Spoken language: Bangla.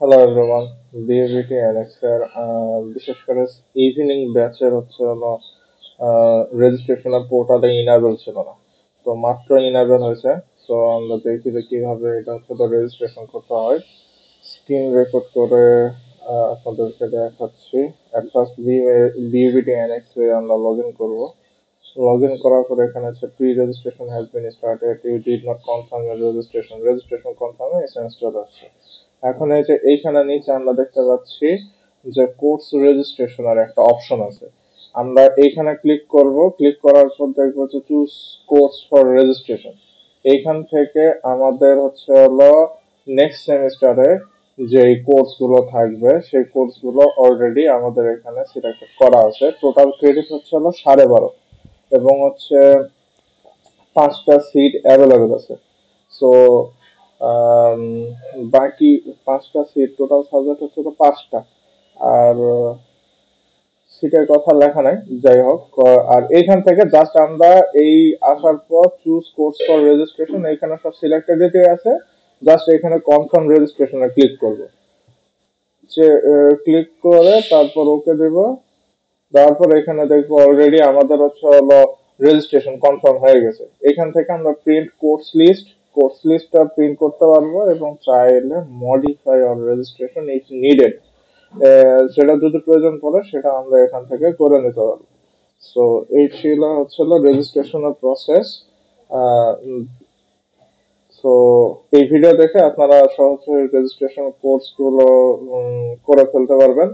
হ্যালো এভরিওয়ান, বিএভিটি অ্যালেক্সের বিশেষ করে ইভিনিং ব্যাচের হচ্ছে হলো রেজিস্ট্রেশনের পোর্টালে ইনাবেল ছিল না। তো মাত্র ইনাবেল হয়েছে। তো আমরা দেখি যে কিভাবে এটা হচ্ছে তো রেজিস্ট্রেশন করতে হয়। স্ক্রিন রেকর্ড করে আপনাদেরকে দেখাচ্ছি। অ্যাট ফার্স্ট বিএভিটি অ্যালেক্সে আমরা লগ ইন করবো। লগ ইন করার পরে এখানে আছে pre registration has been started, you did not confirm your registration, registration কনফার্মে এসএমএস চলে আসছে। এখন এই যে এইখানে নিচে আমরা দেখতে পাচ্ছি যে কোর্স রেজিস্ট্রেশনের একটা অপশন আছে। আমরা এইখানে ক্লিক করব, ক্লিক করার পর দেখবো যে চুজ কোর্স ফর রেজিস্ট্রেশন। এইখান থেকে আমাদের হচ্ছে হলো নেক্সট সেমিস্টারে যে কোর্স গুলো থাকবে সেই কোর্স গুলো অলরেডি আমাদের এখানে সিলেক্ট করা আছে। টোটাল ক্রেডিট হচ্ছে হলো 12.5, এবং হচ্ছে 5টা সিট অ্যাভেলেবেল আছে। সো বাকি 5টা সিট, টোটাল সাবজেক্ট হচ্ছে তো 5টা। আর সিটের কথা লেখা নাই, যাই হোক। আর এইখান থেকে জাস্ট আমরা এই আসার পর চুজ কোর্স ফর রেজিস্ট্রেশন, এখানে সব সিলেক্টেড আছে। জাস্ট এখানে কনফার্ম রেজিস্ট্রেশনে ক্লিক করব। যে ক্লিক করে তারপর ওকে দেব। তারপর এখানে দেখবো অলরেডি আমাদের হচ্ছে হলো রেজিস্ট্রেশন কনফার্ম হয়ে গেছে। এখান থেকে আমরা প্রিন্ট কোর্স লিস্টটা প্রিন্ট করতে পারবো, এবং চাইলে modify or registration is needed, সেটা যদি প্রয়োজন পড়ে সেটা আমরা এখান থেকে করে নিতে পারবো। সো এই ছিল হচ্ছে রেজিস্ট্রেশনের প্রসেস। সো এই ভিডিও দেখে আপনারা সহজে রেজিস্ট্রেশন কোর্স গুলো করে ফেলতে পারবেন।